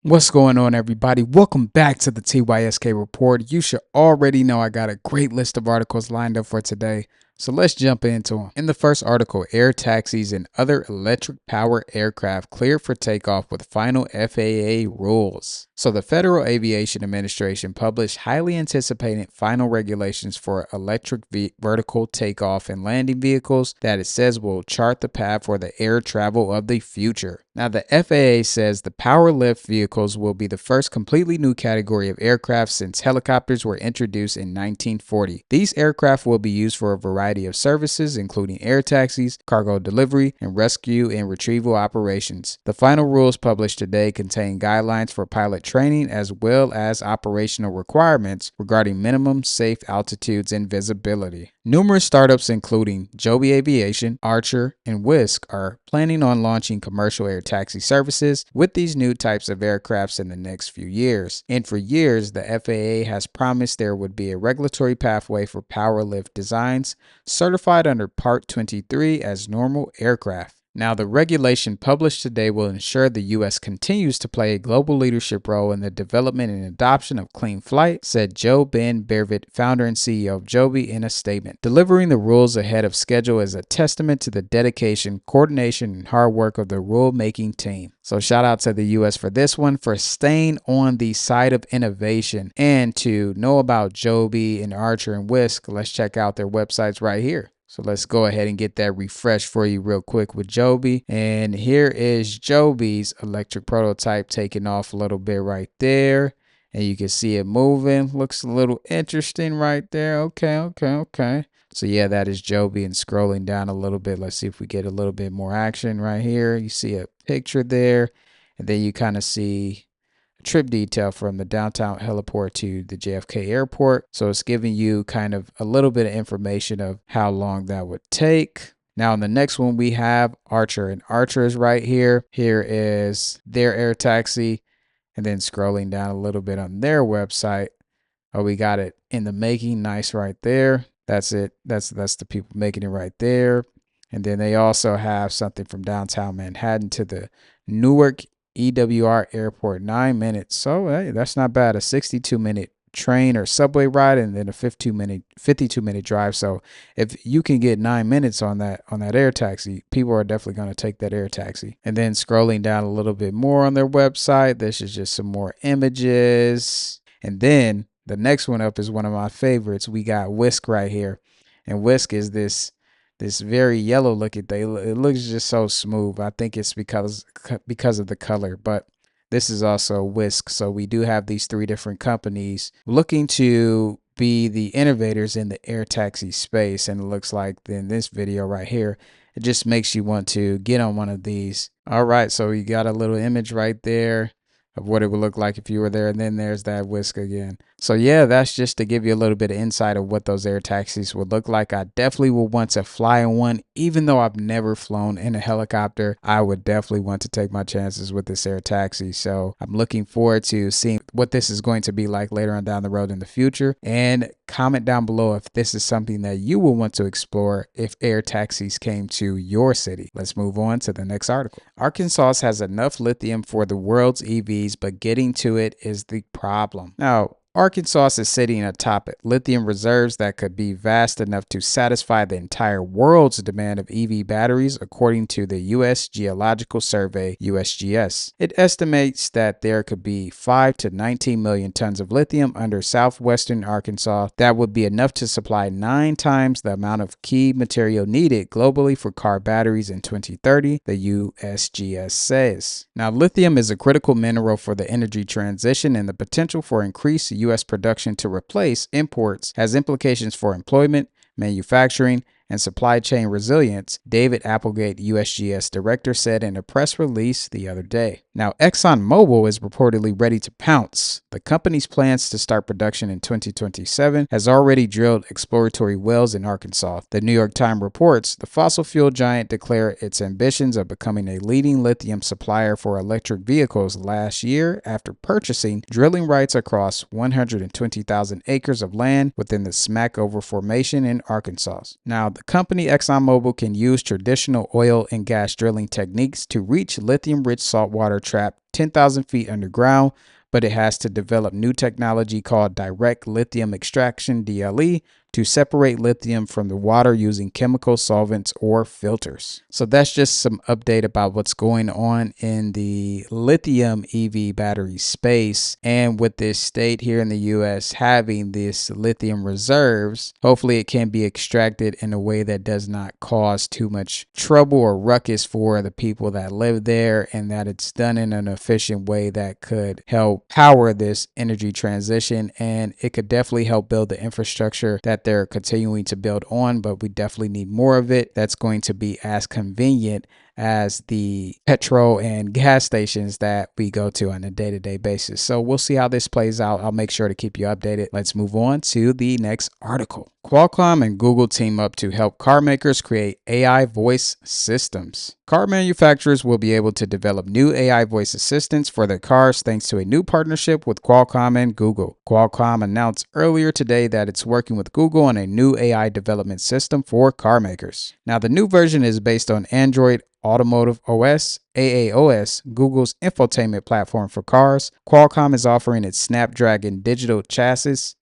What's going on, everybody? Welcome back to the TYSK report. You should already know I got a great list of articles lined up for today, so let's jump into them. In the first article, air taxis and other electric power aircraft cleared for takeoff with final FAA rules. So the Federal Aviation Administration published highly anticipated final regulations for electric vertical takeoff and landing vehicles that it says will chart the path for the air travel of the future. Now, the FAA says the power lift vehicles will be the first completely new category of aircraft since helicopters were introduced in 1940. These aircraft will be used for a variety of services, including air taxis, cargo delivery, and rescue and retrieval operations. The final rules published today contain guidelines for pilot training as well as operational requirements regarding minimum safe altitudes and visibility. Numerous startups, including Joby Aviation, Archer, and TYSK, are planning on launching commercial air taxi services with these new types of aircrafts in the next few years. And for years, the FAA has promised there would be a regulatory pathway for power lift designs certified under Part 23 as normal aircraft. Now, the regulation published today will ensure the U.S. continues to play a global leadership role in the development and adoption of clean flight, said Joe Ben Bervit, founder and CEO of Joby, in a statement. Delivering the rules ahead of schedule is a testament to the dedication, coordination, and hard work of the rule-making team. So shout out to the U.S. for this one, for staying on the side of innovation. And to know about Joby and Archer and TYSK, let's check out their websites right here. So let's go ahead and get that refreshed for you real quick with Joby. And here is Joby's electric prototype taking off a little bit right there. And you can see it moving. Looks a little interesting right there. Okay. So yeah, that is Joby. And scrolling down a little bit, let's see if we get a little bit more action right here. You see a picture there. And then you kind of see trip detail from the downtown heliport to the JFK airport. So it's giving you kind of a little bit of information of how long that would take. Now, in the next one, we have Archer, and Archer is right here. Here is their air taxi. And then scrolling down a little bit on their website. Oh, we got it in the making. Nice right there. That's it. That's the people making it right there. And then they also have something from downtown Manhattan to the Newark EWR Airport, 9 minutes. So hey, that's not bad. A 62-minute train or subway ride, and then a 52-minute drive. So if you can get 9 minutes on that air taxi, people are definitely going to take that air taxi. And then scrolling down a little bit more on their website, this is just some more images. And then the next one up is one of my favorites. We got TYSK right here, and TYSK is this very yellow looking thing. It looks just so smooth. I think it's because of the color, but this is also TYSK. So we do have these three different companies looking to be the innovators in the air taxi space. And it looks like in this video right here, it just makes you want to get on one of these. All right, so you got a little image right there of what it would look like if you were there. And then there's that TYSK again. So yeah, that's just to give you a little bit of insight of what those air taxis would look like. I definitely would want to fly in one. Even though I've never flown in a helicopter, I would definitely want to take my chances with this air taxi. So I'm looking forward to seeing what this is going to be like later on down the road in the future. And comment down below if this is something that you will want to explore if air taxis came to your city. Let's move on to the next article. Arkansas has enough lithium for the world's EVs, but getting to it is the problem. Now, Arkansas is sitting atop lithium reserves that could be vast enough to satisfy the entire world's demand of EV batteries, according to the U.S. Geological Survey, USGS. It estimates that there could be 5 to 19 million tons of lithium under southwestern Arkansas. That would be enough to supply 9 times the amount of key material needed globally for car batteries in 2030, the USGS says. Now, lithium is a critical mineral for the energy transition, and the potential for increased U.S. production to replace imports has implications for employment, manufacturing, and supply chain resilience, David Applegate, USGS director, said in a press release the other day. Now, ExxonMobil is reportedly ready to pounce. The company's plans to start production in 2027 has already drilled exploratory wells in Arkansas. The New York Times reports the fossil fuel giant declared its ambitions of becoming a leading lithium supplier for electric vehicles last year after purchasing drilling rights across 120,000 acres of land within the Smackover Formation in Arkansas. Now, the company ExxonMobil can use traditional oil and gas drilling techniques to reach lithium-rich saltwater trapped 10,000 feet underground, but it has to develop new technology called direct lithium extraction (DLE) to separate lithium from the water using chemical solvents or filters. So that's just some update about what's going on in the lithium EV battery space. And with this state here in the US having this lithium reserves, hopefully it can be extracted in a way that does not cause too much trouble or ruckus for the people that live there, and that it's done in an efficient way that could help power this energy transition. And it could definitely help build the infrastructure that they're continuing to build on, but we definitely need more of it that's going to be as convenient as the petrol and gas stations that we go to on a day-to-day basis. So we'll see how this plays out. I'll make sure to keep you updated. Let's move on to the next article. Qualcomm and Google team up to help car makers create AI voice systems. Car manufacturers will be able to develop new AI voice assistants for their cars thanks to a new partnership with Qualcomm and Google. Qualcomm announced earlier today that it's working with Google on a new AI development system for car makers. Now, the new version is based on Android Automotive OS, AAOS, Google's infotainment platform for cars. Qualcomm is offering its Snapdragon digital chassis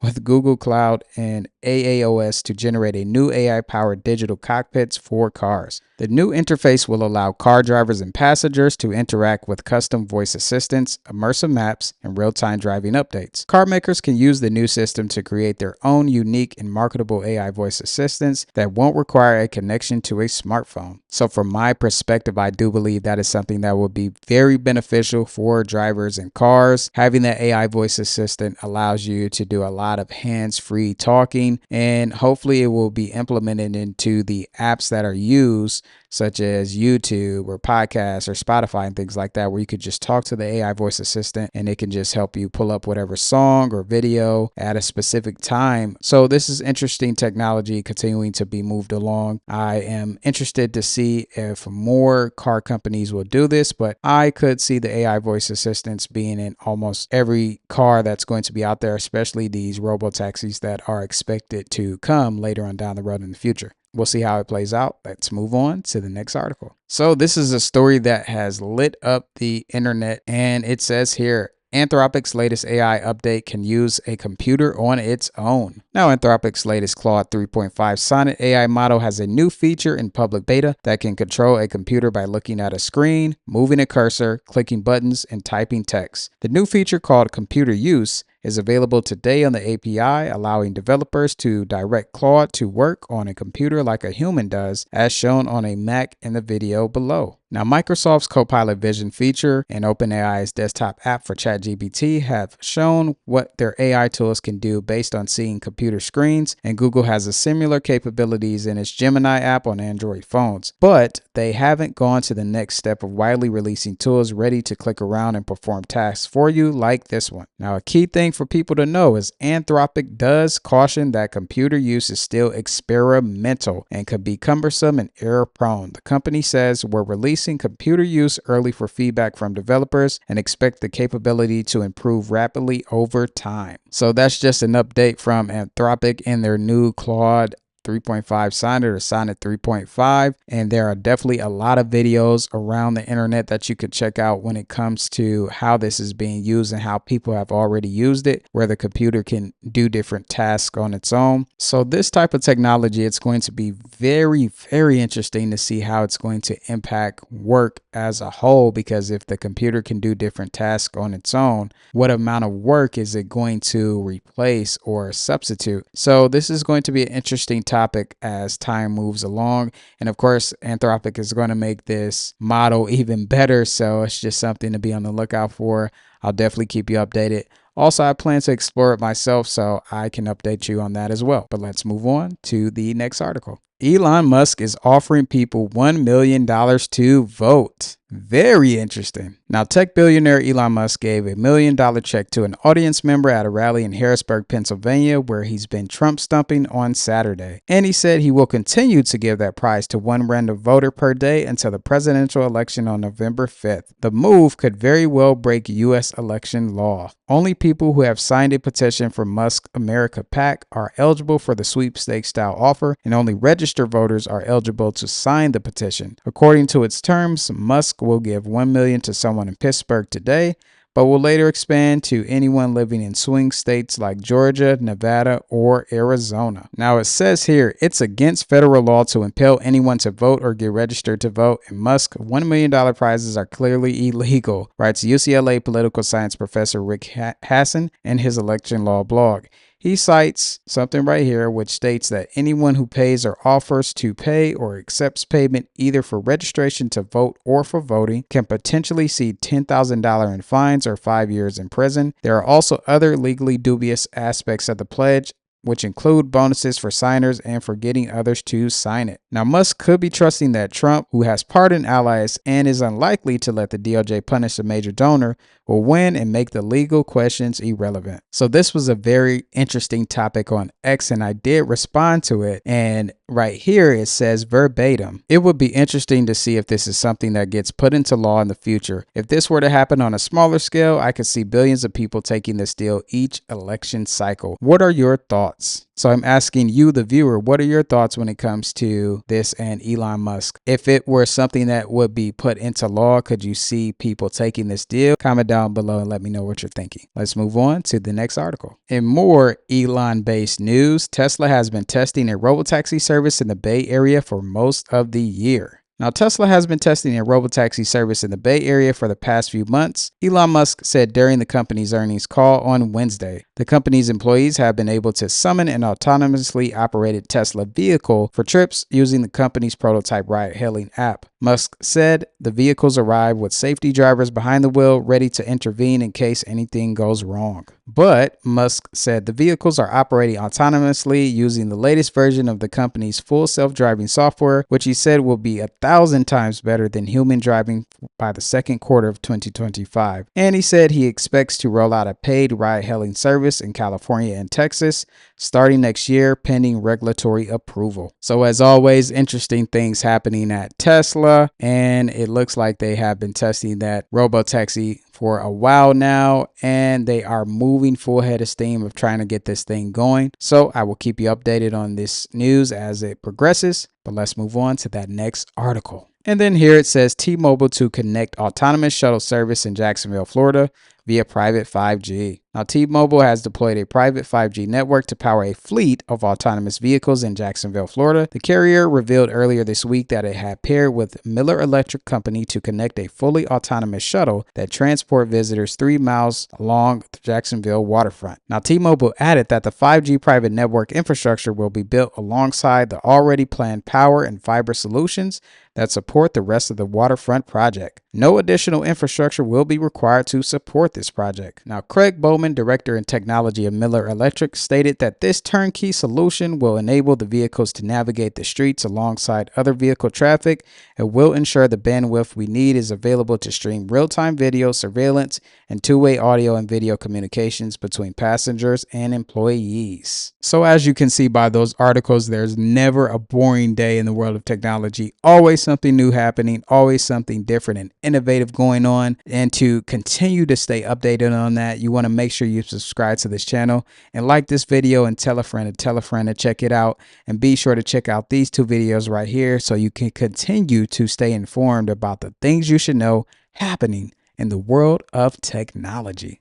with Google Cloud and AAOS to generate a new AI-powered digital cockpits for cars. The new interface will allow car drivers and passengers to interact with custom voice assistants, immersive maps, and real-time driving updates. Car makers can use the new system to create their own unique and marketable AI voice assistants that won't require a connection to a smartphone. So from my perspective, I do believe that is something that will be very beneficial for drivers and cars. Having that AI voice assistant allows you to do a lot of hands-free talking, and hopefully it will be implemented into the apps that are used, such as YouTube or podcasts or Spotify and things like that, where you could just talk to the AI voice assistant and it can just help you pull up whatever song or video at a specific time. So this is interesting technology continuing to be moved along. I am interested to see if more car companies will do this, but I could see the AI voice assistants being in almost every car that's going to be out there, especially these robo-taxis that are expected to come later on down the road in the future. We'll see how it plays out. Let's move on to the next article. So this is a story that has lit up the internet, and it says here, Anthropic's latest AI update can use a computer on its own. Now, Anthropic's latest Claude 3.5 Sonnet AI model has a new feature in public beta that can control a computer by looking at a screen, moving a cursor, clicking buttons, and typing text. The new feature, called Computer Use, is available today on the API, allowing developers to direct Claude to work on a computer like a human does, as shown on a Mac in the video below. Now, Microsoft's Copilot Vision feature and OpenAI's desktop app for ChatGPT have shown what their AI tools can do based on seeing computer screens, and Google has a similar capabilities in its Gemini app on Android phones. But they haven't gone to the next step of widely releasing tools ready to click around and perform tasks for you like this one. Now, a key thing for people to know is Anthropic does caution that computer use is still experimental and could be cumbersome and error prone. The company says, we're releasing computer use early for feedback from developers and expect the capability to improve rapidly over time. So that's just an update from Anthropic and their new Claude 3.5 Sonnet or Sonnet 3.5, and there are definitely a lot of videos around the internet that you could check out when it comes to how this is being used and how people have already used it, where the computer can do different tasks on its own. So this type of technology, it's going to be very, very interesting to see how it's going to impact work as a whole, because if the computer can do different tasks on its own, what amount of work is it going to replace or substitute? So this is going to be an interesting topic as time moves along. And of course, Anthropic is going to make this model even better. So it's just something to be on the lookout for. I'll definitely keep you updated. Also, I plan to explore it myself, so I can update you on that as well. But let's move on to the next article. Elon Musk is offering people $1 million to vote. Very interesting. Now, tech billionaire Elon Musk gave a $1 million check to an audience member at a rally in Harrisburg, Pennsylvania, where he's been Trump stumping on Saturday. And he said he will continue to give that prize to one random voter per day until the presidential election on November 5th. The move could very well break U.S. election law. Only people who have signed a petition for Musk America PAC are eligible for the sweepstakes style offer, and only registered voters are eligible to sign the petition. According to its terms, Musk will give $1 million to someone in Pittsburgh today, but will later expand to anyone living in swing states like Georgia, Nevada, or Arizona. Now, it says here it's against federal law to impel anyone to vote or get registered to vote, and Musk's $1 million prizes are clearly illegal, writes UCLA political science professor Rick Hassan in his election law blog. He cites something right here which states that anyone who pays or offers to pay or accepts payment either for registration to vote or for voting can potentially see $10,000 in fines or 5 years in prison. There are also other legally dubious aspects of the pledge, which include bonuses for signers and for getting others to sign it. Now, Musk could be trusting that Trump, who has pardoned allies and is unlikely to let the DOJ punish a major donor, will win and make the legal questions irrelevant. So this was a very interesting topic on X, and I did respond to it. And right here it says verbatim, it would be interesting to see if this is something that gets put into law in the future. If this were to happen on a smaller scale, I could see billions of people taking this deal each election cycle. What are your thoughts? So I'm asking you, the viewer, what are your thoughts when it comes to this and Elon Musk? If it were something that would be put into law, could you see people taking this deal? Comment down below and let me know what you're thinking. Let's move on to the next article. In more Elon-based news, Tesla has been testing a robotaxi service in the Bay Area for most of the year. Now, Tesla has been testing a robotaxi service in the Bay Area for the past few months, Elon Musk said during the company's earnings call on Wednesday. The company's employees have been able to summon an autonomously operated Tesla vehicle for trips using the company's prototype ride-hailing app. Musk said the vehicles arrive with safety drivers behind the wheel ready to intervene in case anything goes wrong. But Musk said the vehicles are operating autonomously using the latest version of the company's full self-driving software, which he said will be 1,000 times better than human driving by the second quarter of 2025. And he said he expects to roll out a paid ride-hailing service in California and Texas starting next year, pending regulatory approval. So as always, interesting things happening at Tesla, and it looks like they have been testing that robotaxi for a while now, and they are moving full head of steam of trying to get this thing going. So I will keep you updated on this news as it progresses, but let's move on to that next article. And then here it says T-Mobile to connect autonomous shuttle service in Jacksonville, Florida via private 5G. Now, T-Mobile has deployed a private 5G network to power a fleet of autonomous vehicles in Jacksonville, Florida. The carrier revealed earlier this week that it had paired with Miller Electric Company to connect a fully autonomous shuttle that transport visitors 3 miles along the Jacksonville waterfront. Now, T-Mobile added that the 5G private network infrastructure will be built alongside the already planned power and fiber solutions that support the rest of the waterfront project. No additional infrastructure will be required to support this project. Now, Craig Bowman, director in technology of Miller Electric, stated that this turnkey solution will enable the vehicles to navigate the streets alongside other vehicle traffic and will ensure the bandwidth we need is available to stream real-time video surveillance and two-way audio and video communications between passengers and employees. So as you can see by those articles, there's never a boring day in the world of technology. Always something new happening, always something different and innovative going on. And to continue to stay updated on that, you want to make sure you subscribe to this channel and like this video and tell a friend to check it out. And be sure to check out these 2 videos right here so you can continue to stay informed about the things you should know happening in the world of technology.